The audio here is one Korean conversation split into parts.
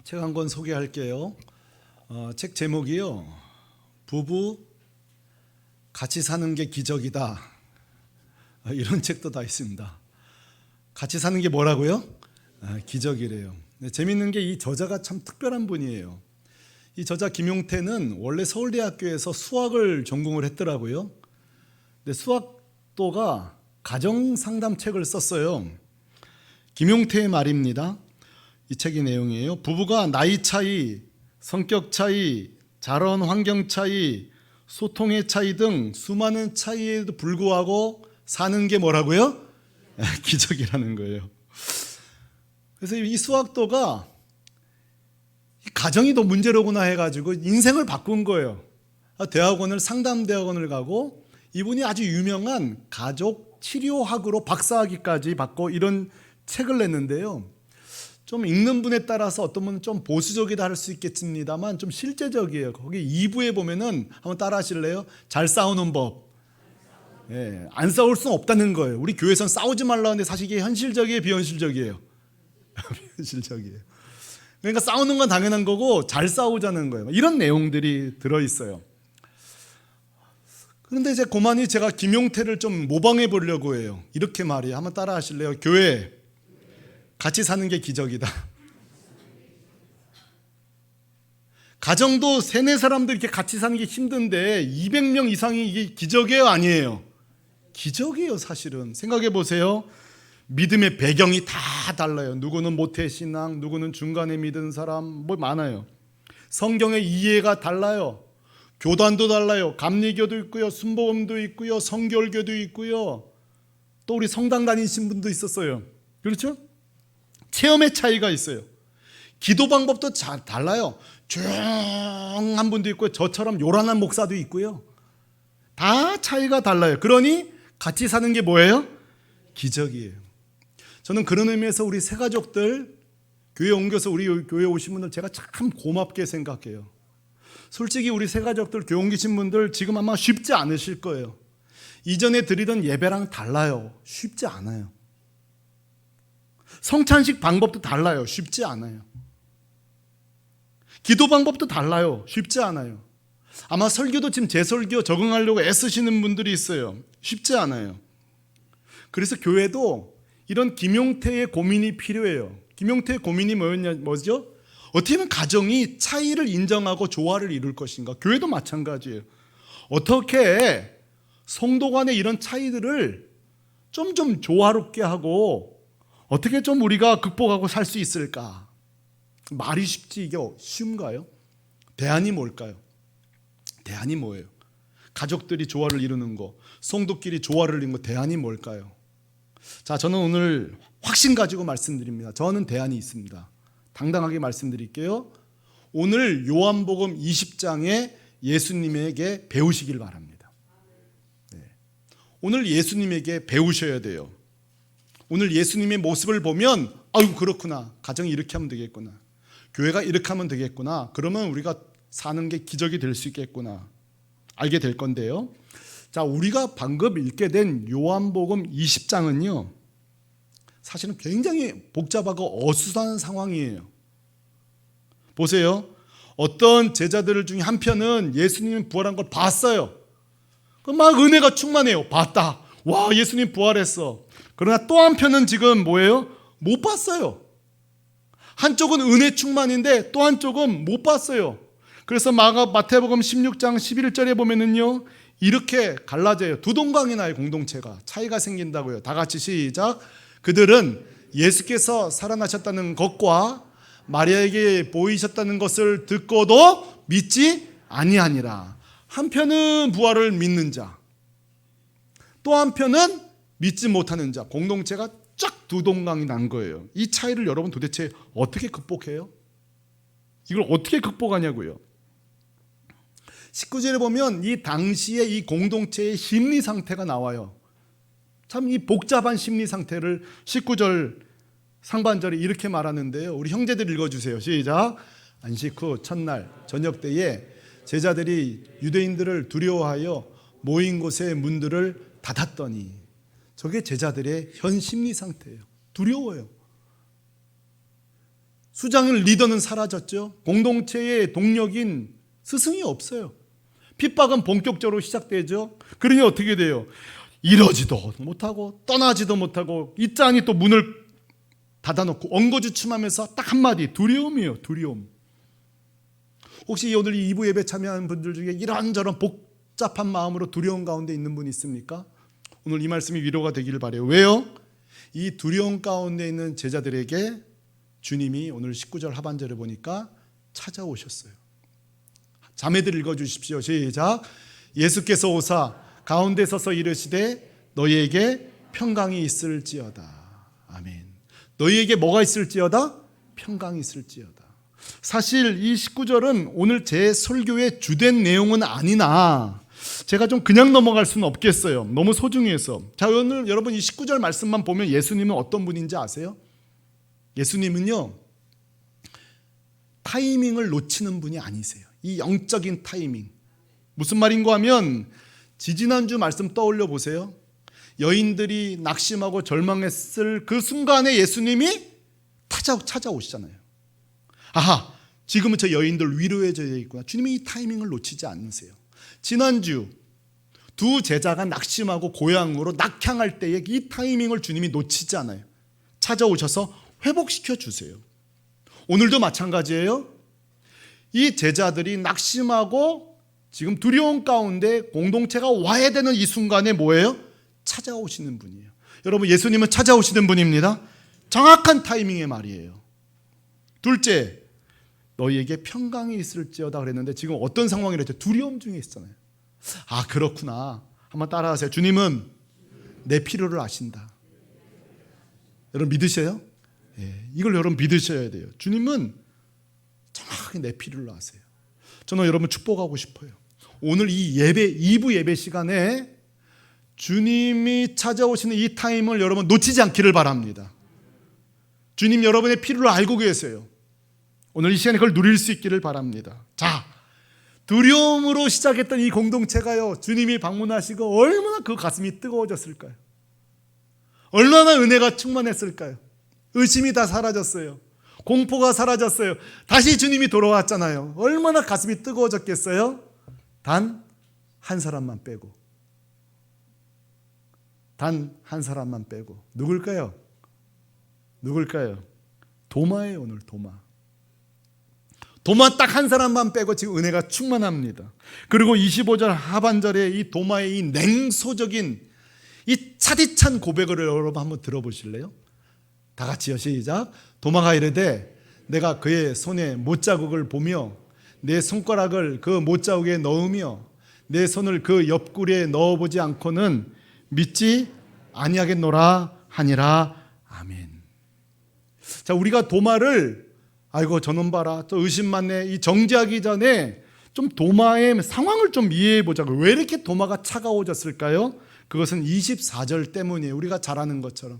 책 한 권 소개할게요. 책 제목이요. 부부 같이 사는 게 기적이다. 이런 책도 다 있습니다. 같이 사는 게 뭐라고요? 기적이래요. 네, 재밌는 게 이 저자가 참 특별한 분이에요. 이 저자 김용태는 원래 서울대학교에서 수학을 전공을 했더라고요. 근데 수학도가 가정상담책을 썼어요. 김용태의 말입니다. 이 책의 내용이에요. 부부가 나이 차이, 성격 차이, 자란 환경 차이, 소통의 차이 등 수많은 차이에도 불구하고 사는 게 뭐라고요? 기적이라는 거예요. 그래서 이 수학도가 가정이 더 문제로구나 해가지고 인생을 바꾼 거예요. 대학원을 상담대학원을 가고 이분이 아주 유명한 가족 치료학으로 박사학위까지 받고 이런 책을 냈는데요. 좀 읽는 분에 따라서 어떤 분은 좀 보수적이다 할 수 있겠습니다만 좀 실제적이에요. 거기 2부에 보면은 한번 따라 하실래요? 잘 싸우는 법. 예, 안 싸울 수는 없다는 거예요. 우리 교회에서는 싸우지 말라 하는데 사실 이게 현실적이에요, 비현실적이에요? 비현실적이에요. 그러니까 싸우는 건 당연한 거고 잘 싸우자는 거예요. 이런 내용들이 들어있어요. 그런데 이제 고만이 제가 김용태를 좀 모방해 보려고 해요. 이렇게 말해요. 한번 따라 하실래요? 교회 같이 사는 게 기적이다. 가정도 3-4사람들 이렇게 같이 사는 게 힘든데 200명 이상이 이게 기적이에요, 아니에요? 기적이에요, 사실은. 생각해 보세요. 믿음의 배경이 다 달라요. 누구는 모태신앙, 누구는 중간에 믿은 사람, 뭐 많아요. 성경의 이해가 달라요. 교단도 달라요. 감리교도 있고요, 순복음도 있고요, 성결교도 있고요. 또 우리 성당 다니신 분도 있었어요. 그렇죠? 체험의 차이가 있어요. 기도 방법도 달라요. 조용한 분도 있고요, 저처럼 요란한 목사도 있고요. 다 차이가 달라요. 그러니 같이 사는 게 뭐예요? 기적이에요. 저는 그런 의미에서 우리 새가족들 교회 옮겨서 우리 교회 오신 분들 제가 참 고맙게 생각해요. 솔직히 우리 새가족들 교회 옮기신 분들 지금 아마 쉽지 않으실 거예요. 이전에 드리던 예배랑 달라요. 쉽지 않아요. 성찬식 방법도 달라요. 쉽지 않아요. 기도 방법도 달라요. 쉽지 않아요. 아마 설교도 지금 제 설교 적응하려고 애쓰시는 분들이 있어요. 쉽지 않아요. 그래서 교회도 이런 김용태의 고민이 필요해요. 김용태의 고민이 뭐죠? 어떻게 하면 가정이 차이를 인정하고 조화를 이룰 것인가? 교회도 마찬가지예요. 어떻게 성도 간의 이런 차이들을 좀 조화롭게 하고 어떻게 좀 우리가 극복하고 살 수 있을까? 말이 쉽지 이게 쉬운가요? 대안이 뭘까요? 대안이 뭐예요? 가족들이 조화를 이루는 거, 성도끼리 조화를 이루는 거 대안이 뭘까요? 자, 저는 오늘 확신 가지고 말씀드립니다. 저는 대안이 있습니다. 당당하게 말씀드릴게요. 오늘 요한복음 20장에 예수님에게 배우시길 바랍니다. 네. 오늘 예수님에게 배우셔야 돼요. 오늘 예수님의 모습을 보면 아유 그렇구나, 가정이 이렇게 하면 되겠구나, 교회가 이렇게 하면 되겠구나, 그러면 우리가 사는 게 기적이 될 수 있겠구나 알게 될 건데요. 자, 우리가 방금 읽게 된 요한복음 20장은요 사실은 굉장히 복잡하고 어수선한 상황이에요. 보세요. 어떤 제자들 중에 한 편은 예수님이 부활한 걸 봤어요. 그럼 막 은혜가 충만해요. 봤다. 와, 예수님 부활했어. 그러나 또 한편은 지금 뭐예요? 못 봤어요. 한쪽은 은혜 충만인데 또 한쪽은 못 봤어요. 그래서 마태복음 16장 11절에 보면은요 이렇게 갈라져요. 두 동강이 나요. 공동체가 차이가 생긴다고요. 다 같이 시작. 그들은 예수께서 살아나셨다는 것과 마리아에게 보이셨다는 것을 듣고도 믿지 아니하니라. 한편은 부활을 믿는 자, 또 한편은 믿지 못하는 자, 공동체가 쫙 두 동강이 난 거예요. 이 차이를 여러분 도대체 어떻게 극복해요? 이걸 어떻게 극복하냐고요. 19절에 보면 이 당시에 이 공동체의 심리 상태가 나와요. 참 이 복잡한 심리 상태를 19절 상반절에 이렇게 말하는데요. 우리 형제들 읽어주세요. 시작. 안식 후 첫날 저녁 때에 제자들이 유대인들을 두려워하여 모인 곳의 문들을 닫았더니, 저게 제자들의 현 심리 상태예요. 두려워요. 수장인 리더는 사라졌죠. 공동체의 동력인 스승이 없어요. 핍박은 본격적으로 시작되죠. 그러니 어떻게 돼요? 이러지도 못하고 떠나지도 못하고 이 짱이 또 문을 닫아놓고 엉거주춤하면서 딱 한마디, 두려움이에요. 두려움. 혹시 오늘 이 2부 예배 참여하는 분들 중에 이런저런 복잡한 마음으로 두려운 가운데 있는 분 있습니까? 오늘 이 말씀이 위로가 되기를 바라요. 왜요? 이 두려움 가운데 있는 제자들에게 주님이 오늘 19절 하반절에 보니까 찾아오셨어요. 자매들 읽어주십시오. 시작. 예수께서 오사 가운데 서서 이르시되 너희에게 평강이 있을지어다. 아멘. 너희에게 뭐가 있을지어다? 평강이 있을지어다. 사실 이 19절은 오늘 제 설교의 주된 내용은 아니나 제가 좀 그냥 넘어갈 수는 없겠어요. 너무 소중해서. 자, 오늘 여러분 이 19절 말씀만 보면 예수님은 어떤 분인지 아세요? 예수님은요, 타이밍을 놓치는 분이 아니세요. 이 영적인 타이밍. 무슨 말인가 하면 지지난주 말씀 떠올려 보세요. 여인들이 낙심하고 절망했을 그 순간에 예수님이 찾아오시잖아요. 아하, 지금은 저 여인들 위로해줘야 되겠구나. 주님이 이 타이밍을 놓치지 않으세요. 지난주 두 제자가 낙심하고 고향으로 낙향할 때에 이 타이밍을 주님이 놓치지 않아요. 찾아오셔서 회복시켜 주세요. 오늘도 마찬가지예요. 이 제자들이 낙심하고 지금 두려움 가운데 공동체가 와야 되는 이 순간에 뭐예요? 찾아오시는 분이에요. 여러분, 예수님은 찾아오시는 분입니다. 정확한 타이밍의 말이에요. 둘째, 너희에게 평강이 있을지어다 그랬는데 지금 어떤 상황이랬죠? 두려움 중에 있잖아요. 아, 그렇구나. 한번 따라하세요. 주님은 내 필요를 아신다. 여러분 믿으세요? 예, 이걸 여러분 믿으셔야 돼요. 주님은 정확하게 내 필요를 아세요. 저는 여러분 축복하고 싶어요. 오늘 이 예배 2부 예배 시간에 주님이 찾아오시는 이 타임을 여러분 놓치지 않기를 바랍니다. 주님 여러분의 필요를 알고 계세요. 오늘 이 시간에 그걸 누릴 수 있기를 바랍니다. 자, 두려움으로 시작했던 이 공동체가요, 주님이 방문하시고 얼마나 그 가슴이 뜨거워졌을까요? 얼마나 은혜가 충만했을까요? 의심이 다 사라졌어요. 공포가 사라졌어요. 다시 주님이 돌아왔잖아요. 얼마나 가슴이 뜨거워졌겠어요? 단 한 사람만 빼고. 단 한 사람만 빼고. 누굴까요? 누굴까요? 도마예요. 오늘 도마. 도마 딱 한 사람만 빼고 지금 은혜가 충만합니다. 그리고 25절 하반절에 이 도마의 이 냉소적인 이 차디찬 고백을 여러분 한번 들어보실래요? 다 같이요. 시작. 도마가 이르되 내가 그의 손에 못자국을 보며 내 손가락을 그 못자국에 넣으며 내 손을 그 옆구리에 넣어보지 않고는 믿지 아니하겠노라 하니라. 아멘. 자, 우리가 도마를 아이고 저놈 봐라 또 의심 많네 이 정지하기 전에 좀 도마의 상황을 좀 이해해 보자고요. 왜 이렇게 도마가 차가워졌을까요? 그것은 24절 때문이에요. 우리가 잘 아는 것처럼.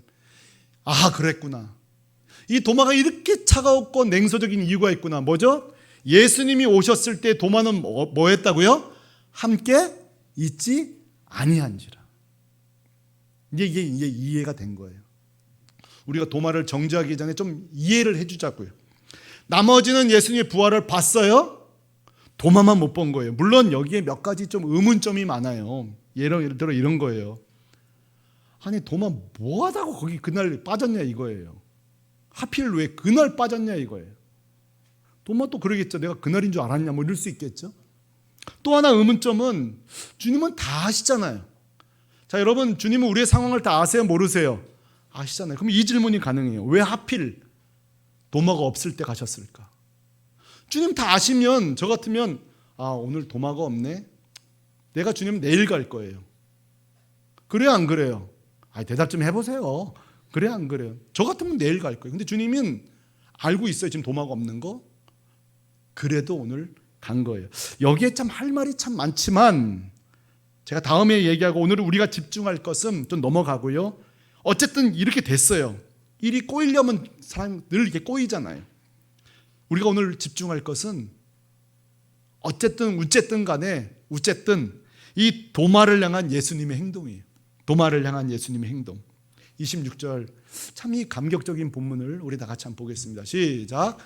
아, 그랬구나. 이 도마가 이렇게 차가웠고 냉소적인 이유가 있구나. 뭐죠? 예수님이 오셨을 때 도마는 뭐 했다고요? 함께 있지 아니한지라. 이게 이해가 된 거예요. 우리가 도마를 정지하기 전에 좀 이해를 해주자고요. 나머지는 예수님의 부활을 봤어요. 도마만 못 본 거예요. 물론 여기에 몇 가지 좀 의문점이 많아요. 예를 들어 이런 거예요. 아니 도마 뭐 하다가 거기 그날 빠졌냐 이거예요. 하필 왜 그날 빠졌냐 이거예요. 도마 또 그러겠죠. 내가 그날인 줄 알았냐 뭐 이럴 수 있겠죠. 또 하나 의문점은 주님은 다 아시잖아요. 자, 여러분 주님은 우리의 상황을 다 아세요 모르세요? 아시잖아요. 그럼 이 질문이 가능해요. 왜 하필 도마가 없을 때 가셨을까? 주님 다 아시면 저 같으면 아, 오늘 도마가 없네. 내가 주님 내일 갈 거예요. 그래요 안 그래요? 아, 대답 좀 해보세요. 그래요 안 그래요? 저 같으면 내일 갈 거예요. 근데 주님은 알고 있어요. 지금 도마가 없는 거. 그래도 오늘 간 거예요. 여기에 참 할 말이 참 많지만 제가 다음에 얘기하고 오늘 우리가 집중할 것은 좀 넘어가고요. 어쨌든 이렇게 됐어요. 일이 꼬이려면 사람 늘 이렇게 꼬이잖아요. 우리가 오늘 집중할 것은 어쨌든 간에 이 도마를 향한 예수님의 행동이에요. 도마를 향한 예수님의 행동. 26절 참 이 감격적인 본문을 우리 다 같이 한번 보겠습니다. 시작.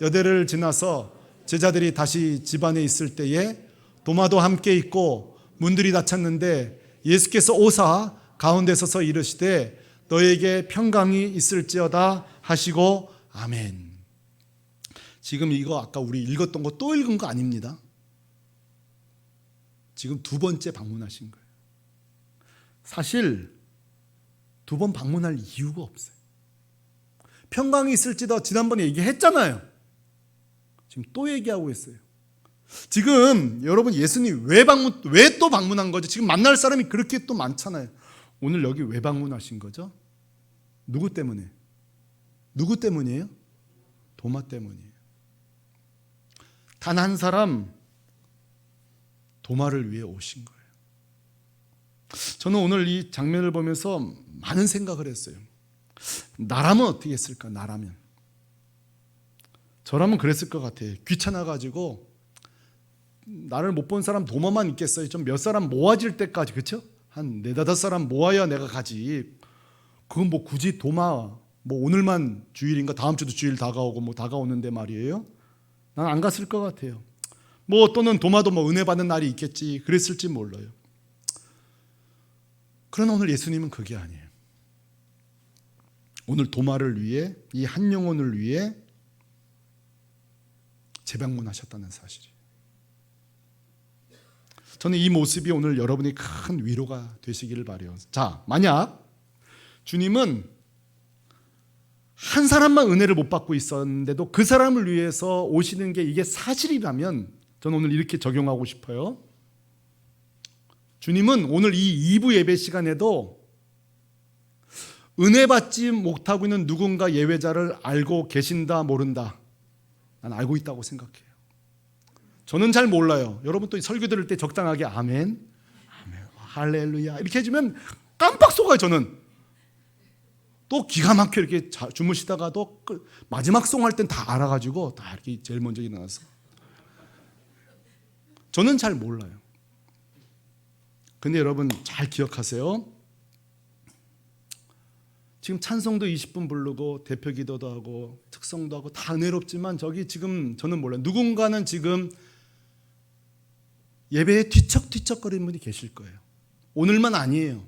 여대를 지나서 제자들이 다시 집안에 있을 때에 도마도 함께 있고 문들이 닫혔는데 예수께서 오사 가운데 서서 이르시되 너에게 평강이 있을지어다 하시고 아멘. 지금 이거 아까 우리 읽었던 거 또 읽은 거 아닙니다. 지금 두 번째 방문하신 거예요. 사실 두 번 방문할 이유가 없어요. 평강이 있을지도 지난번에 얘기했잖아요. 지금 또 얘기하고 있어요. 지금 여러분 예수님 왜 또 방문한 거죠? 지금 만날 사람이 그렇게 또 많잖아요. 오늘 여기 왜 방문하신 거죠? 누구 때문에? 누구 때문이에요? 도마 때문이에요. 단 한 사람 도마를 위해 오신 거예요. 저는 오늘 이 장면을 보면서 많은 생각을 했어요. 나라면 어떻게 했을까? 나라면 저라면 그랬을 것 같아요. 귀찮아가지고 나를 못 본 사람 도마만 있겠어요. 좀 몇 사람 모아질 때까지, 그렇죠? 한 4-5사람 모아야 내가 가지. 그건 뭐 굳이 도마 뭐 오늘만 주일인가 다음 주도 주일 다가오고 뭐 다가오는데 말이에요. 난 안 갔을 것 같아요. 뭐 또는 도마도 뭐 은혜 받는 날이 있겠지 그랬을지 몰라요. 그러나 오늘 예수님은 그게 아니에요. 오늘 도마를 위해 이 한 영혼을 위해 재방문하셨다는 사실이에요. 저는 이 모습이 오늘 여러분이 큰 위로가 되시기를 바라요. 자, 만약 주님은 한 사람만 은혜를 못 받고 있었는데도 그 사람을 위해서 오시는 게 이게 사실이라면 저는 오늘 이렇게 적용하고 싶어요. 주님은 오늘 이 2부 예배 시간에도 은혜 받지 못하고 있는 누군가 예외자를 알고 계신다 모른다? 난 알고 있다고 생각해요. 저는 잘 몰라요. 여러분 또 설교 들을 때 적당하게 아멘, 아멘, 할렐루야 이렇게 해주면 깜빡 속아요. 저는 또 기가 막혀 이렇게 주무시다가도 마지막 송할 땐 다 알아가지고 다 이렇게 제일 먼저 일어나서 저는 잘 몰라요. 근데 여러분 잘 기억하세요. 지금 찬송도 20분 부르고 대표 기도도 하고 특성도 하고 다 은혜롭지만 저기 지금 저는 몰라요. 누군가는 지금 예배에 뒤척뒤척거리는 분이 계실 거예요. 오늘만 아니에요.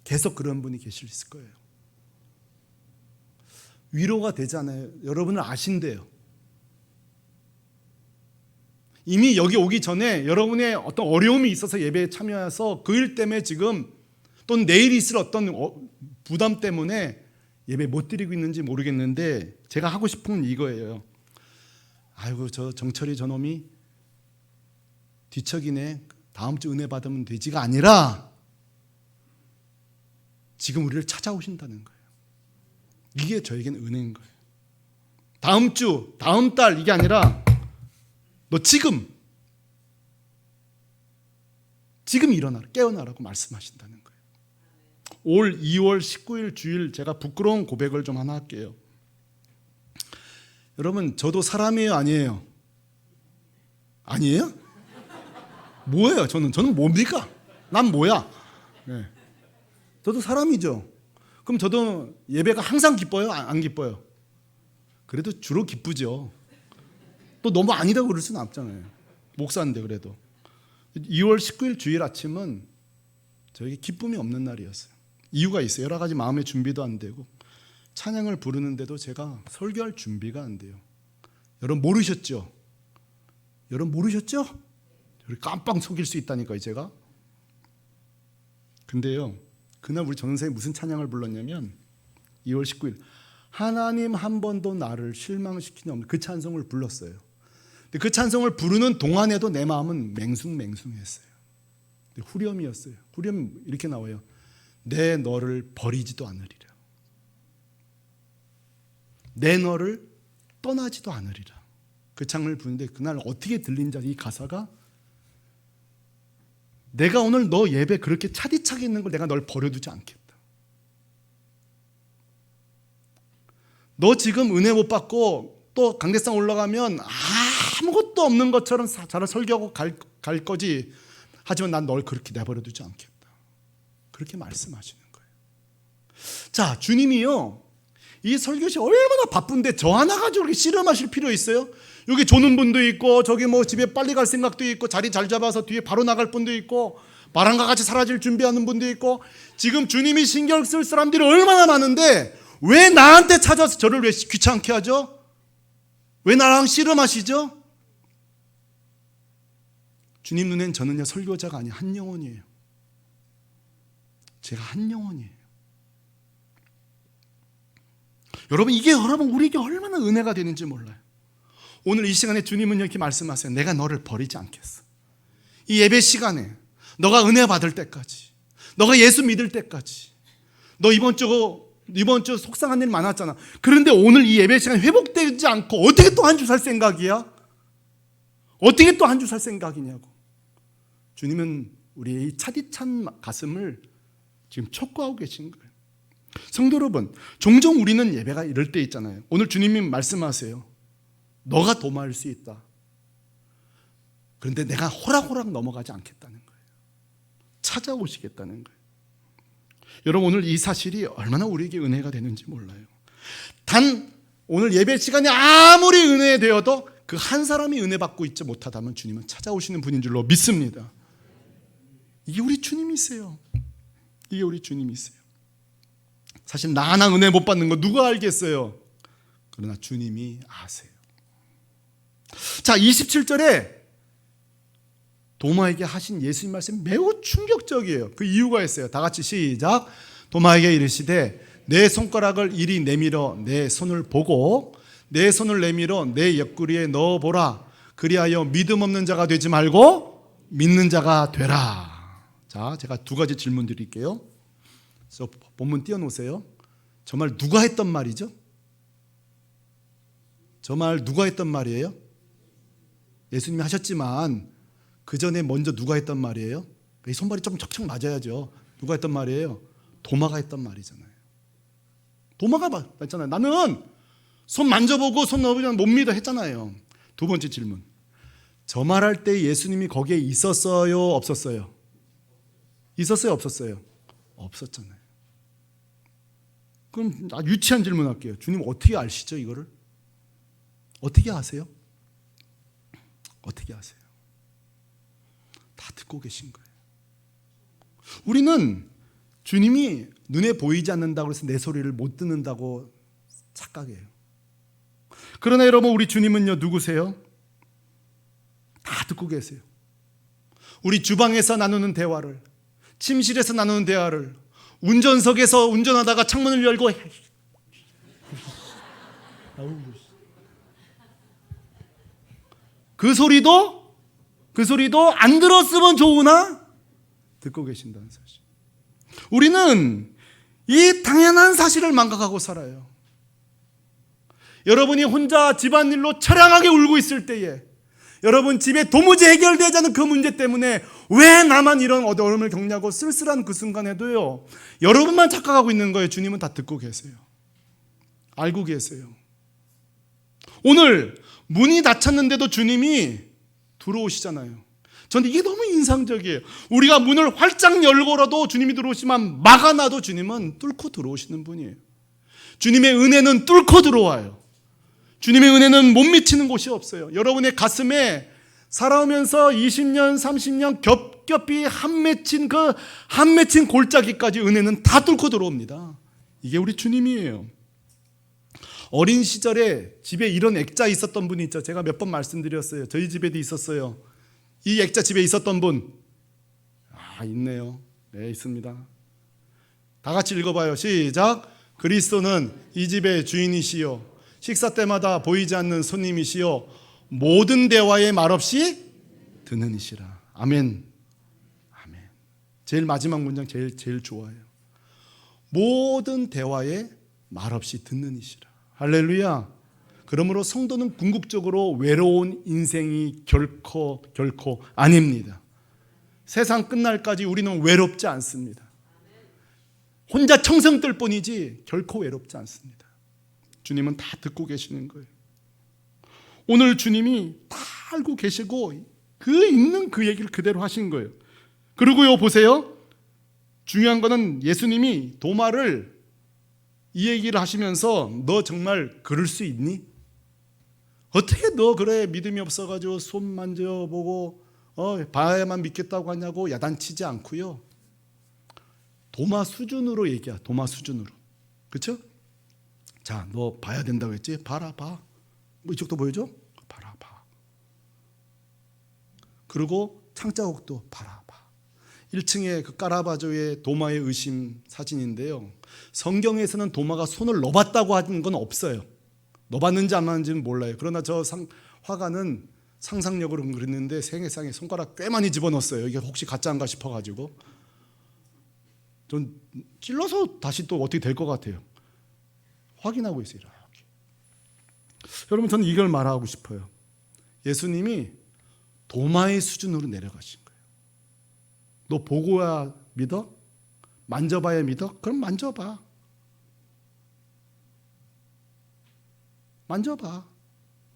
계속 그런 분이 계실 거예요. 위로가 되잖아요. 여러분을 아신대요. 이미 여기 오기 전에 여러분의 어떤 어려움이 있어서 예배에 참여해서 그 일 때문에 지금 또는 내일 있을 어떤 부담 때문에 예배 못 드리고 있는지 모르겠는데 제가 하고 싶은 건 이거예요. 아이고 저 정철이 저놈이 뒤척이네. 다음 주 은혜 받으면 되지가 아니라 지금 우리를 찾아오신다는 거예요. 이게 저에게는 은혜인 거예요. 다음 주, 다음 달 이게 아니라 너 지금 일어나라, 깨어나라고 말씀하신다는 거예요. 올 2월 19일 주일 제가 부끄러운 고백을 좀 하나 할게요. 여러분 저도 사람이에요, 아니에요? 아니에요? 뭐예요? 저는 뭡니까? 난 뭐야? 네. 저도 사람이죠. 그럼 저도 예배가 항상 기뻐요? 안 기뻐요? 그래도 주로 기쁘죠. 또 너무 아니다고 그럴 수는 없잖아요. 목사인데 그래도 2월 19일 주일 아침은 저에게 기쁨이 없는 날이었어요. 이유가 있어요. 여러 가지 마음의 준비도 안 되고 찬양을 부르는데도 제가 설교할 준비가 안 돼요. 여러분 모르셨죠? 여러분 모르셨죠? 깜빡 속일 수 있다니까요 제가. 근데요 그날 우리 전 선생님이 무슨 찬양을 불렀냐면 2월 19일 하나님 한 번도 나를 실망시키는 없는 그 찬송을 불렀어요. 근데 그 찬송을 부르는 동안에도 내 마음은 맹숭맹숭했어요. 후렴이었어요. 후렴 이렇게 나와요. 내 너를 버리지도 않으리라. 내 너를 떠나지도 않으리라. 그 찬을 부르는데 그날 어떻게 들린지 이 가사가 내가 오늘 너 예배 그렇게 차디차게 있는 걸 내가 널 버려두지 않겠다. 너 지금 은혜 못 받고 또 강대상 올라가면 아무것도 없는 것처럼 잘 설교하고 갈 거지. 하지만 난 널 그렇게 내버려두지 않겠다. 그렇게 말씀하시는 거예요. 자, 주님이요, 이 설교시 얼마나 바쁜데 저 하나 가지고 이렇게 씨름하실 필요 있어요? 여기 조는 분도 있고, 저기 뭐 집에 빨리 갈 생각도 있고, 자리 잘 잡아서 뒤에 바로 나갈 분도 있고, 바람과 같이 사라질 준비하는 분도 있고, 지금 주님이 신경 쓸 사람들이 얼마나 많은데 왜 나한테 찾아서 저를 왜 귀찮게 하죠? 왜 나랑 씨름하시죠? 주님 눈엔 저는요, 설교자가 아니 한 영혼이에요. 제가 한 영혼이에요. 여러분, 이게 우리에게 얼마나 은혜가 되는지 몰라요. 오늘 이 시간에 주님은 이렇게 말씀하세요. 내가 너를 버리지 않겠어. 이 예배 시간에 너가 은혜 받을 때까지, 너가 예수 믿을 때까지. 너 이번 주 속상한 일 많았잖아. 그런데 오늘 이 예배 시간에 회복되지 않고 어떻게 또 한 주 살 생각이야? 어떻게 또 한 주 살 생각이냐고. 주님은 우리의 이 차디찬 가슴을 지금 촉구하고 계신 거예요. 성도 여러분, 종종 우리는 예배가 이럴 때 있잖아요. 오늘 주님이 말씀하세요. 너가 도마일 수 있다. 그런데 내가 호락호락 넘어가지 않겠다는 거예요. 찾아오시겠다는 거예요. 여러분, 오늘 이 사실이 얼마나 우리에게 은혜가 되는지 몰라요. 단 오늘 예배 시간이 아무리 은혜되어도 그 한 사람이 은혜 받고 있지 못하다면 주님은 찾아오시는 분인 줄로 믿습니다. 이게 우리 주님이세요. 이게 우리 주님이세요. 사실 나 하나 은혜 못 받는 거 누가 알겠어요? 그러나 주님이 아세요. 자, 27절에 도마에게 하신 예수님 말씀이 매우 충격적이에요. 그 이유가 있어요. 다 같이 시작. 도마에게 이르시되 내 손가락을 이리 내밀어 내 손을 보고 내 손을 내밀어 내 옆구리에 넣어보라. 그리하여 믿음 없는 자가 되지 말고 믿는 자가 되라. 자, 제가 두 가지 질문 드릴게요. 그래서 본문 띄워놓으세요. 저 말 누가 했던 말이죠? 저 말 누가 했던 말이에요? 예수님이 하셨지만 그 전에 먼저 누가 했던 말이에요? 이 손발이 좀 척척 맞아야죠. 누가 했던 말이에요? 도마가 했던 말이잖아요. 도마가 말했잖아요. 나는 손 만져보고 손 넣어보면 못 믿어 했잖아요. 두 번째 질문. 저 말할 때 예수님이 거기에 있었어요? 없었어요? 있었어요? 없었어요? 없었잖아요. 그럼 유치한 질문 할게요. 주님 어떻게 아시죠, 이거를? 어떻게 아세요? 어떻게 아세요? 다 듣고 계신 거예요. 우리는 주님이 눈에 보이지 않는다고 해서 내 소리를 못 듣는다고 착각해요. 그러나 여러분, 우리 주님은요, 누구세요? 다 듣고 계세요. 우리 주방에서 나누는 대화를, 침실에서 나누는 대화를, 운전석에서 운전하다가 창문을 열고 그 소리도 안 들었으면 좋으나 듣고 계신다는 사실. 우리는 이 당연한 사실을 망각하고 살아요. 여러분이 혼자 집안일로 처량하게 울고 있을 때에, 여러분 집에 도무지 해결되지 않는 그 문제 때문에 왜 나만 이런 어려움을 겪냐고 쓸쓸한 그 순간에도요, 여러분만 착각하고 있는 거예요. 주님은 다 듣고 계세요. 알고 계세요. 오늘 문이 닫혔는데도 주님이 들어오시잖아요. 저는 이게 너무 인상적이에요. 우리가 문을 활짝 열고라도 주님이 들어오시면 막아놔도 주님은 뚫고 들어오시는 분이에요. 주님의 은혜는 뚫고 들어와요. 주님의 은혜는 못 미치는 곳이 없어요. 여러분의 가슴에 살아오면서 20년, 30년 겹겹이 한 맺힌 골짜기까지 은혜는 다 뚫고 들어옵니다. 이게 우리 주님이에요. 어린 시절에 집에 이런 액자 있었던 분이 있죠. 제가 몇 번 말씀드렸어요. 저희 집에도 있었어요. 이 액자 집에 있었던 분. 있네요. 네, 있습니다. 다 같이 읽어봐요. 시작. 그리스도는 이 집의 주인이시요, 식사 때마다 보이지 않는 손님이시요, 모든 대화에 말없이 듣는 이시라. 아멘. 아멘. 제일 마지막 문장 제일 좋아해요. 모든 대화에 말없이 듣는 이시라. 할렐루야. 그러므로 성도는 궁극적으로 외로운 인생이 결코 아닙니다. 세상 끝날까지 우리는 외롭지 않습니다. 혼자 청성 뜰 뿐이지 결코 외롭지 않습니다. 주님은 다 듣고 계시는 거예요. 오늘 주님이 다 알고 계시고 그 있는 그 얘기를 그대로 하신 거예요. 그리고요, 보세요. 중요한 거는 예수님이 도마를 이 얘기를 하시면서 너 정말 그럴 수 있니? 어떻게 너 그래 믿음이 없어가지고 손 만져보고 봐야만 믿겠다고 하냐고 야단치지 않고요. 도마 수준으로 얘기야. 도마 수준으로. 그렇죠? 자, 너 봐야 된다고 했지? 봐라 봐. 뭐 이쪽도 보여줘? 봐라 봐. 그리고 창자국도 봐라 봐. 1층에 그 까라바조의 도마의 의심 사진인데요. 성경에서는 도마가 손을 넣어봤다고 하는 건 없어요. 넣어봤는지 안 넣었는지는 몰라요. 그러나 저 화가는 상상력으로 그랬는데 생애상에 손가락 꽤 많이 집어넣었어요. 이게 혹시 가짜인가 싶어가지고 전 찔러서 다시 또 어떻게 될 것 같아요. 확인하고 있어요. 이렇게. 여러분, 저는 이걸 말하고 싶어요. 예수님이 도마의 수준으로 내려가신 거예요. 너 보고야 믿어? 만져봐야 믿어? 그럼 만져봐. 만져봐.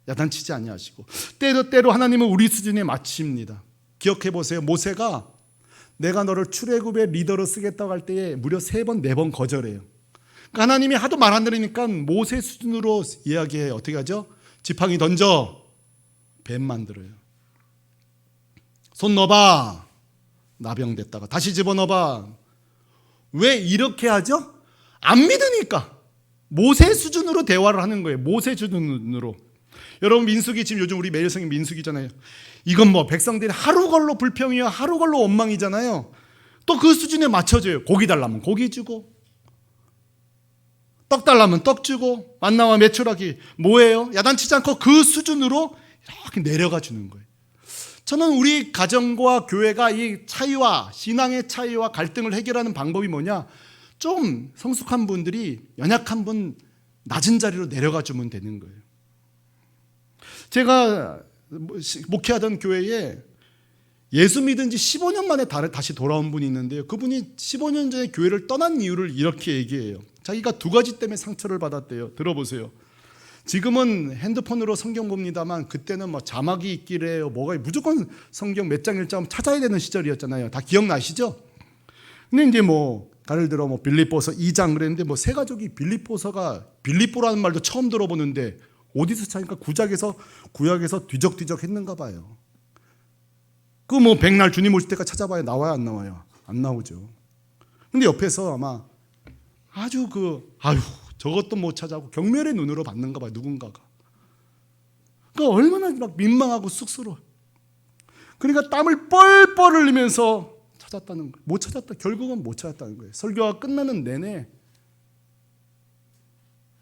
야단치지 아니하시고. 때로 하나님은 우리 수준에 맞춥니다. 기억해 보세요. 모세가 내가 너를 출애굽의 리더로 쓰겠다고 할 때에 무려 3번, 4번 거절해요. 그러니까 하나님이 하도 말 안 들으니까 모세 수준으로 이야기해요. 어떻게 하죠? 지팡이 던져. 뱀 만들어요. 손 넣어봐. 나병 됐다가 다시 집어넣어봐. 왜 이렇게 하죠? 안 믿으니까. 모세 수준으로 대화를 하는 거예요. 모세 수준으로. 여러분, 민수기 지금 요즘 우리 매일 성경 민수기잖아요. 이건 뭐 백성들이 하루 걸로 불평이야, 하루 걸로 원망이잖아요. 또 그 수준에 맞춰줘요. 고기 달라면 고기 주고, 떡 달라면 떡 주고, 만나와 메추라기 뭐예요? 야단치지 않고 그 수준으로 이렇게 내려가 주는 거예요. 저는 우리 가정과 교회가 이 차이와 신앙의 차이와 갈등을 해결하는 방법이 뭐냐? 좀 성숙한 분들이 연약한 분 낮은 자리로 내려가 주면 되는 거예요. 제가 목회하던 교회에 예수 믿은 지 15년 만에 다시 돌아온 분이 있는데요. 그분이 15년 전에 교회를 떠난 이유를 이렇게 얘기해요. 자기가 2가지 때문에 상처를 받았대요. 들어보세요. 지금은 핸드폰으로 성경 봅니다만 그때는 뭐 자막이 있기래요. 뭐가 무조건 성경 몇 장 1장 찾아야 되는 시절이었잖아요. 다 기억나시죠? 근데 이제 뭐 예를 들어 뭐 빌립보서 2장 그랬는데 뭐 세 가족이 빌립보라는 말도 처음 들어보는데 어디서 찾으니까 구약에서 뒤적뒤적 했는가 봐요. 그 뭐 백날 주님 오실 때까지 찾아봐야 나와요, 안 나와요? 안 나오죠. 근데 옆에서 아마 아주 저것도 못 찾아고 경멸의 눈으로 봤는가 봐요, 누군가가. 그러니까 얼마나 막 민망하고 쑥스러워. 그러니까 땀을 뻘뻘 흘리면서 찾았다는 거예요. 못 찾았다. 결국은 못 찾았다는 거예요. 설교가 끝나는 내내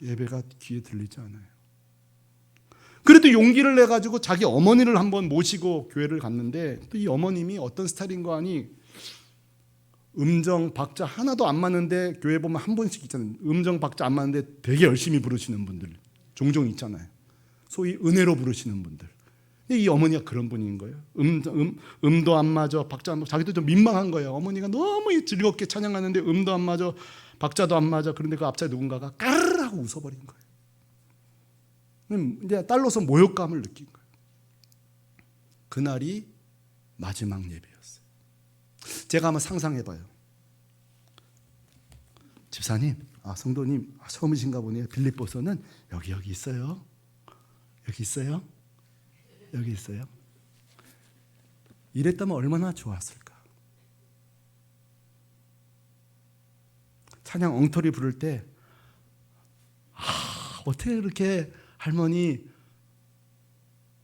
예배가 귀에 들리지 않아요. 그래도 용기를 내가지고 자기 어머니를 한번 모시고 교회를 갔는데 또 이 어머님이 어떤 스타일인 거 아니? 음정, 박자 하나도 안 맞는데 교회 보면 한 번씩 있잖아요. 음정, 박자 안 맞는데 되게 열심히 부르시는 분들 종종 있잖아요. 소위 은혜로 부르시는 분들. 이 어머니가 그런 분인 거예요. 음도 안 맞아, 박자 안 맞아. 자기도 좀 민망한 거예요. 어머니가 너무 즐겁게 찬양하는데 음도 안 맞아, 박자도 안 맞아. 그런데 그 앞자리 누군가가 까르르 하고 웃어버린 거예요. 이제 딸로서 모욕감을 느낀 거예요. 그날이 마지막 예배였어요. 제가 한번 상상해봐요. 집사님, 성도님, 처음이신가 보네요. 빌립보서는 여기 있어요. 여기 있어요. 여기 있어요. 이랬다면 얼마나 좋았을까. 찬양 엉터리 부를 때 어떻게 그렇게 할머니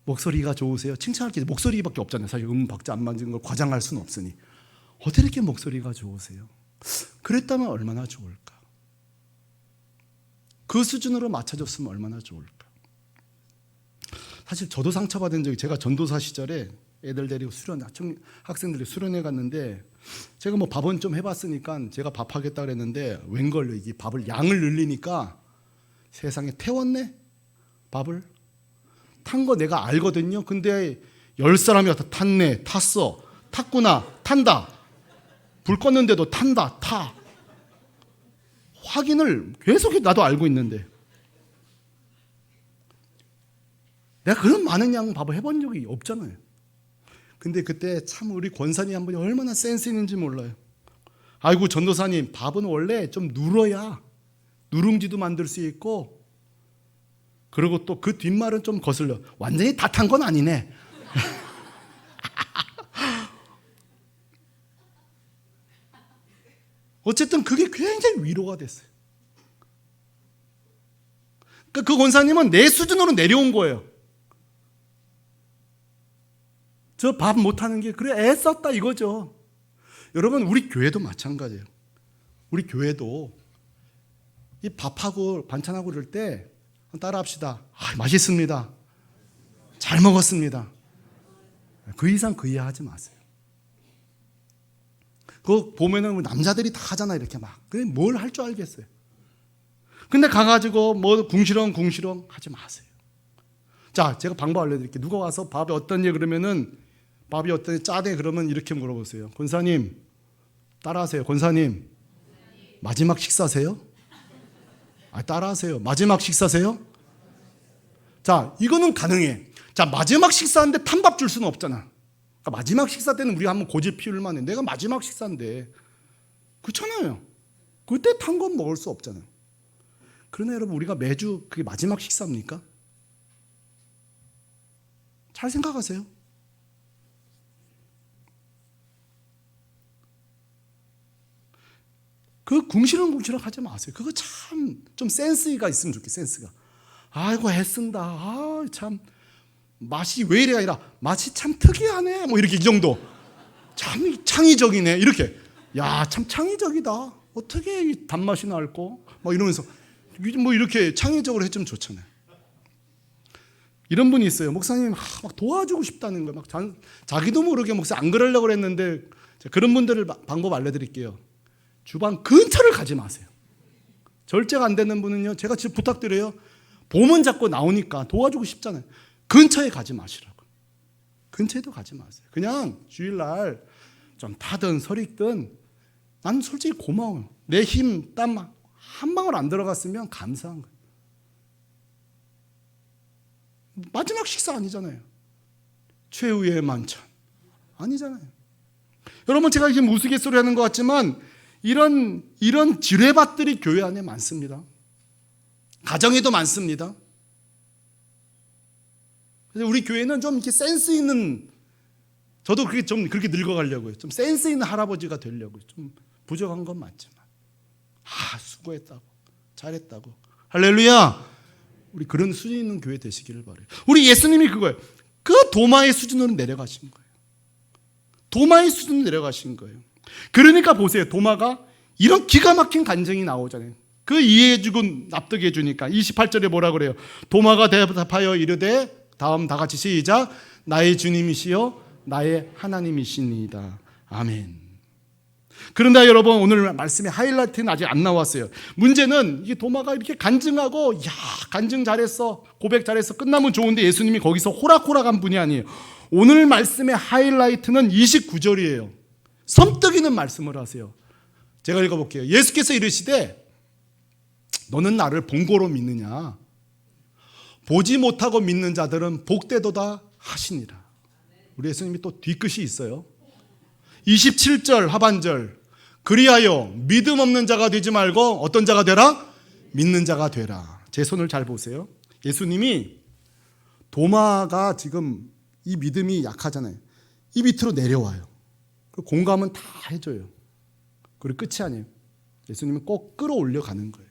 목소리가 좋으세요? 칭찬할 게 목소리밖에 없잖아요. 사실 박자 안 맞은 걸 과장할 수는 없으니. 어떻게 이렇게 목소리가 좋으세요? 그랬다면 얼마나 좋을까. 그 수준으로 맞춰줬으면 얼마나 좋을까. 사실 저도 상처받은 적이, 제가 전도사 시절에 애들 데리고 학생들이 수련회 갔는데 제가 뭐 밥은 좀 해봤으니까 제가 밥하겠다 그랬는데 웬걸요, 이게 밥을 양을 늘리니까 세상에 태웠네? 밥을 탄 거 내가 알거든요. 근데 10사람이 와서 탔네, 탔어, 탔구나, 탄다, 불 껐는데도 탄다, 타. 확인을 계속 나도 알고 있는데 내가 그런 많은 양 밥을 해본 적이 없잖아요. 근데 그때 참 우리 권사님 한 분이 얼마나 센스 있는지 몰라요. 아이고 전도사님, 밥은 원래 좀 눌어야 누룽지도 만들 수 있고, 그리고 또 그 뒷말은 좀 거슬려. 완전히 다 탄 건 아니네. 어쨌든 그게 굉장히 위로가 됐어요. 그러니까 그 권사님은 내 수준으로 내려온 거예요. 저 밥 못하는 게 그래 애썼다 이거죠. 여러분, 우리 교회도 마찬가지예요. 우리 교회도 이 밥하고 반찬하고 그럴 때 따라합시다. 맛있습니다. 잘 먹었습니다. 그 이상 그 이하 하지 마세요. 그거 보면은 남자들이 다 하잖아, 이렇게 막. 그래, 뭘 할 줄 알겠어요. 근데 가가지고 뭐 궁시렁 하지 마세요. 자, 제가 방법 알려드릴게요. 누가 와서 밥이 어떠니 그러면은, 밥이 어떠니 짜대 그러면 이렇게 물어보세요. 권사님, 따라하세요. 권사님, 마지막 식사세요? 따라하세요. 마지막 식사세요? 자, 이거는 가능해. 자, 마지막 식사인데 탄밥 줄 수는 없잖아. 그러니까 마지막 식사 때는 우리가 한번 고집 피울 만해. 내가 마지막 식사인데. 그렇잖아요. 그때 탄 건 먹을 수 없잖아요. 그러나 여러분, 우리가 매주 그게 마지막 식사입니까? 잘 생각하세요. 그 궁시렁 하지 마세요. 그거 참 좀 센스가 있으면 좋겠어요. 센스가. 아이고 애쓴다. 참 맛이 왜 이래가 아니라 맛이 참 특이하네. 뭐 이렇게 이 정도. 참 창의적이네. 이렇게. 야, 참 창의적이다. 어떻게 이 단맛이 날고? 막 이러면서 뭐 이렇게 창의적으로 해주면 좋잖아요. 이런 분이 있어요. 목사님 막 도와주고 싶다는 거예요. 막 자기도 모르게 목사 안 그러려고 그랬는데, 그런 분들을 방법 알려드릴게요. 주방 근처를 가지 마세요. 절제가 안 되는 분은요, 제가 진짜 부탁드려요. 보면 자꾸 나오니까 도와주고 싶잖아요. 근처에 가지 마시라고. 근처에도 가지 마세요. 그냥 주일날 좀 타든 설익든 난 솔직히 고마워요. 내 힘, 땀 한 방울 안 들어갔으면 감사한 거예요. 마지막 식사 아니잖아요. 최후의 만찬 아니잖아요. 여러분, 제가 지금 우스갯소리 하는 것 같지만 이런 지뢰밭들이 교회 안에 많습니다. 가정에도 많습니다. 그래서 우리 교회는 좀 이렇게 센스 있는, 저도 그렇게 좀 그렇게 늙어가려고요. 좀 센스 있는 할아버지가 되려고요. 좀 부족한 건 맞지만, 수고했다고, 잘했다고, 할렐루야. 우리 그런 수준 있는 교회 되시기를 바라요. 우리 예수님이 그거예요. 그 도마의 수준으로 내려가신 거예요. 도마의 수준으로 내려가신 거예요. 그러니까 보세요. 도마가 이런 기가 막힌 간증이 나오잖아요. 그 이해해주고 납득해주니까 28절에 뭐라 그래요? 도마가 대답하여 이르되, 다음 다 같이 시작. 나의 주님이시여 나의 하나님이시니이다. 아멘. 그런데 여러분, 오늘 말씀의 하이라이트는 아직 안 나왔어요. 문제는 이 도마가 이렇게 간증하고, 간증 잘했어, 고백 잘했어, 끝나면 좋은데 예수님이 거기서 호락호락한 분이 아니에요. 오늘 말씀의 하이라이트는 29절이에요. 섬뜩이는 말씀을 하세요. 제가 읽어볼게요. 예수께서 이르시되, 너는 나를 본고로 믿느냐? 보지 못하고 믿는 자들은 복되도다 하시니라. 우리 예수님이 또 뒤끝이 있어요. 27절 하반절, 그리하여 믿음 없는 자가 되지 말고 어떤 자가 되라? 믿는 자가 되라. 제 손을 잘 보세요. 예수님이, 도마가 지금 이 믿음이 약하잖아요. 이 밑으로 내려와요. 그 공감은 다 해줘요. 그리고 끝이 아니에요. 예수님은 꼭 끌어올려 가는 거예요.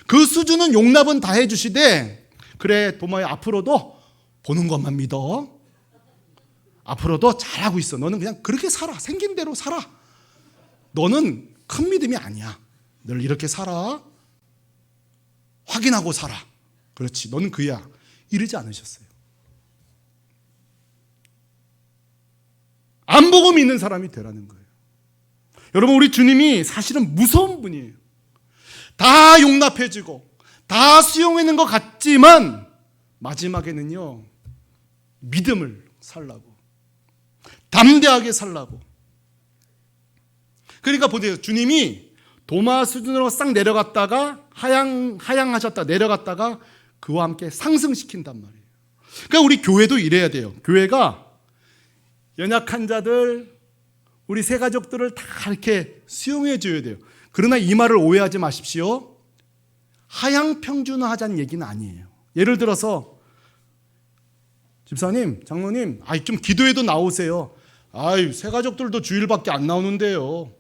그 수준은 용납은 다 해주시되, 그래 도마야, 앞으로도 보는 것만 믿어. 앞으로도 잘하고 있어. 너는 그냥 그렇게 살아. 생긴 대로 살아. 너는 큰 믿음이 아니야. 늘 이렇게 살아. 확인하고 살아. 그렇지, 너는 그야. 이러지 않으셨어요. 안 보고 믿는 사람이 되라는 거예요. 여러분, 우리 주님이 사실은 무서운 분이에요. 다 용납해주고 다 수용하는 것 같지만 마지막에는요, 믿음을 살라고, 담대하게 살라고. 그러니까 보세요. 주님이 도마 수준으로 싹 내려갔다가 하향하셨다 내려갔다가 그와 함께 상승시킨단 말이에요. 그러니까 우리 교회도 이래야 돼요. 교회가 연약한 자들, 우리 새 가족들을 다 이렇게 수용해 줘야 돼요. 그러나 이 말을 오해하지 마십시오. 하향 평준화하자는 얘기는 아니에요. 예를 들어서 집사님, 장로님, 좀 기도회도 나오세요. 새 가족들도 주일밖에 안 나오는데요.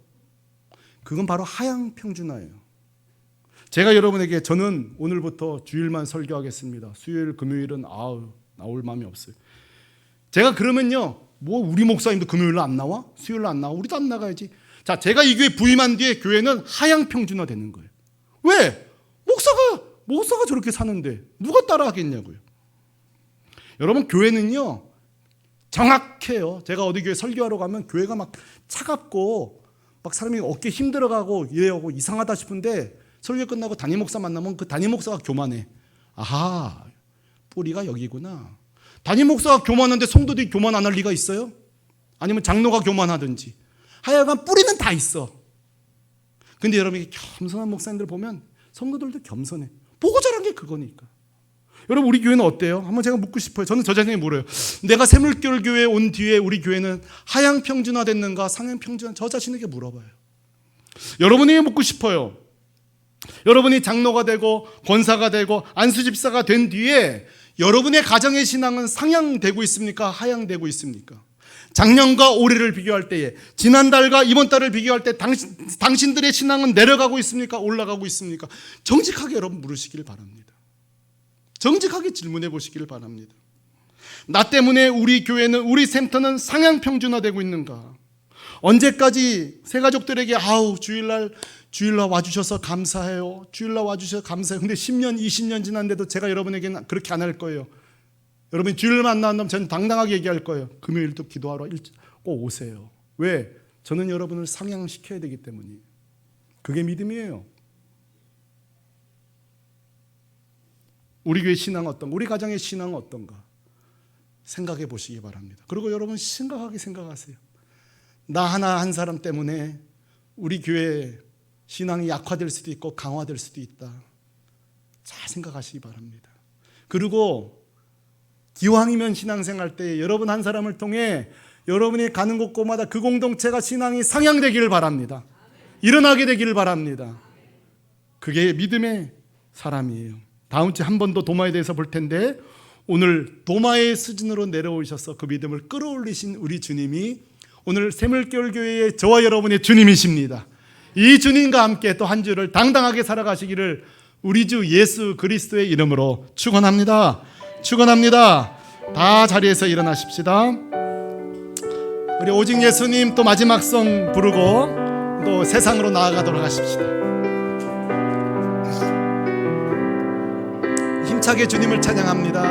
그건 바로 하향 평준화예요. 제가 여러분에게 저는 오늘부터 주일만 설교하겠습니다. 수요일, 금요일은 나올 마음이 없어요. 제가 그러면요, 우리 목사님도 금요일로 안 나와? 수요일로 안 나와? 우리도 안 나가야지. 자, 제가 이 교회 부임한 뒤에 교회는 하향 평준화 되는 거예요. 왜? 목사가 저렇게 사는데 누가 따라 하겠냐고요. 여러분, 교회는요 정확해요. 제가 어디 교회 설교하러 가면 교회가 막 차갑고 막 사람이 어깨 힘들어가고 이래하고 이상하다 싶은데 설교 끝나고 담임 목사 만나면 그 담임 목사가 교만해. 아하, 뿌리가 여기구나. 담임 목사가 교만한데 성도들이 교만 안 할 리가 있어요? 아니면 장로가 교만하든지. 하여간 뿌리는 다 있어. 근데 여러분, 겸손한 목사님들 보면 성도들도 겸손해. 보고 자란 게 그거니까. 여러분, 우리 교회는 어때요? 한번 제가 묻고 싶어요. 저는 저 자신에게 물어요. 내가 샘물교회 교회에 온 뒤에 우리 교회는 하향 평준화 됐는가, 상향 평준화? 저 자신에게 물어봐요. 여러분에게 묻고 싶어요. 여러분이 장로가 되고 권사가 되고 안수집사가 된 뒤에 여러분의 가정의 신앙은 상향되고 있습니까? 하향되고 있습니까? 작년과 올해를 비교할 때에, 지난달과 이번 달을 비교할 때 당신들의 신앙은 내려가고 있습니까? 올라가고 있습니까? 정직하게 여러분 물으시길 바랍니다. 정직하게 질문해 보시길 바랍니다. 나 때문에 우리 교회는, 우리 센터는 상향 평준화되고 있는가? 언제까지 새 가족들에게 주일날 와주셔서 감사해요. 주일날 와주셔서 감사해요. 근데 10년, 20년 지났는데도 제가 여러분에게는 그렇게 안 할 거예요. 여러분이 주일만 안 나온다면 저는 당당하게 얘기할 거예요. 금요일도 기도하러 꼭 오세요. 왜? 저는 여러분을 상향시켜야 되기 때문이에요. 그게 믿음이에요. 우리 교회 신앙은 어떤가? 우리 가정의 신앙은 어떤가? 생각해 보시기 바랍니다. 그리고 여러분 심각하게 생각하세요. 나 한 사람 때문에 우리 교회 신앙이 약화될 수도 있고 강화될 수도 있다. 잘 생각하시기 바랍니다. 그리고 기왕이면 신앙생활 때 여러분 한 사람을 통해 여러분이 가는 곳곳마다 그 공동체가 신앙이 상향되기를 바랍니다. 일어나게 되기를 바랍니다. 그게 믿음의 사람이에요. 다음 주에 한 번 더 도마에 대해서 볼 텐데, 오늘 도마의 수준으로 내려오셔서 그 믿음을 끌어올리신 우리 주님이 오늘 샘물교회의 저와 여러분의 주님이십니다. 이 주님과 함께 또 한 주를 당당하게 살아가시기를 우리 주 예수 그리스도의 이름으로 축원합니다. 축원합니다. 다 자리에서 일어나십시다. 우리 오직 예수님 또 마지막 송 부르고 또 세상으로 나아가도록 하십시다. 힘차게 주님을 찬양합니다.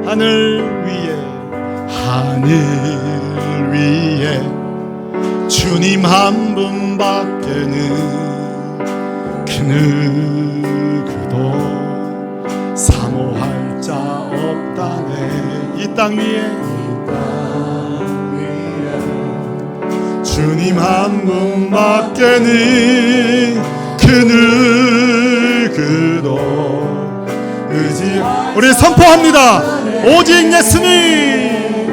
하늘 위에 주님 한 분밖에는 그 누구도 사모할 자 없다네. 이 땅 위에 주님 한 분밖에는 그 누구도 의지. 우리 선포합니다. 오직 예수님,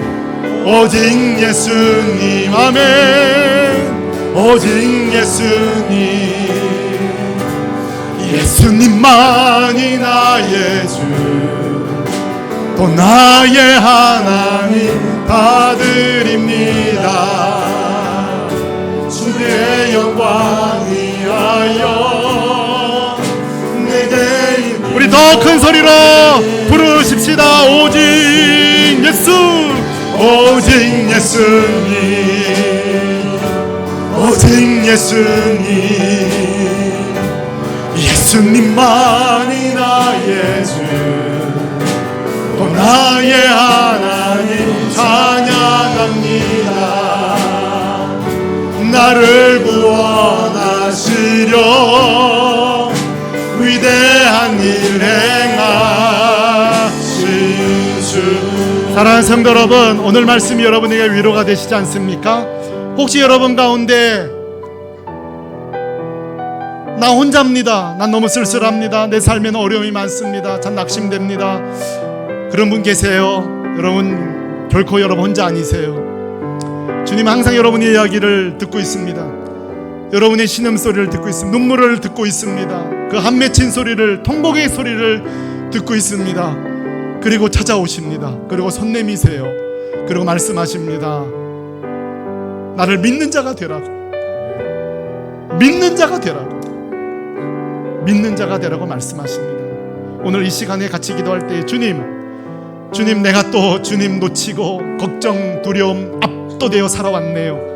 오직 예수님, 아멘. 오직 예수님, 예수님만이 나의 주, 또 나의 하나님 다 드립니다. 주의 영광 위하여 내게. 우리 더 큰 소리로 부르십시다. 오직 예수, 오직 예수님, 오직 예수님, 예수님만이 나의 주, 또 나의 하나님 찬양합니다. 나를 구원하시려 위대한 일 행하신 주. 사랑하는 성도 여러분, 오늘 말씀이 여러분에게 위로가 되시지 않습니까? 혹시 여러분 가운데 나 혼자입니다, 난 너무 쓸쓸합니다, 내 삶에는 어려움이 많습니다, 참 낙심됩니다, 그런 분 계세요. 여러분 결코 여러분 혼자 아니세요. 주님 항상 여러분의 이야기를 듣고 있습니다. 여러분의 신음소리를 듣고 있습니다. 눈물을 듣고 있습니다. 그 한 맺힌 소리를, 통곡의 소리를 듣고 있습니다. 그리고 찾아오십니다. 그리고 손 내미세요. 그리고 말씀하십니다. 나를 믿는 자가 되라고, 믿는 자가 되라고, 믿는 자가 되라고 말씀하십니다. 오늘 이 시간에 같이 기도할 때 주님 내가 또 주님 놓치고 걱정, 두려움 압도되어 살아왔네요.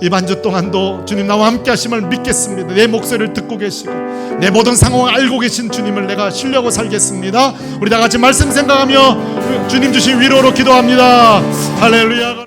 이번 주 동안도 주님 나와 함께 하심을 믿겠습니다. 내 목소리를 듣고 계시고 내 모든 상황을 알고 계신 주님을 내가 신뢰하고 살겠습니다. 우리 다 같이 말씀 생각하며 주님 주신 위로로 기도합니다. 할렐루야.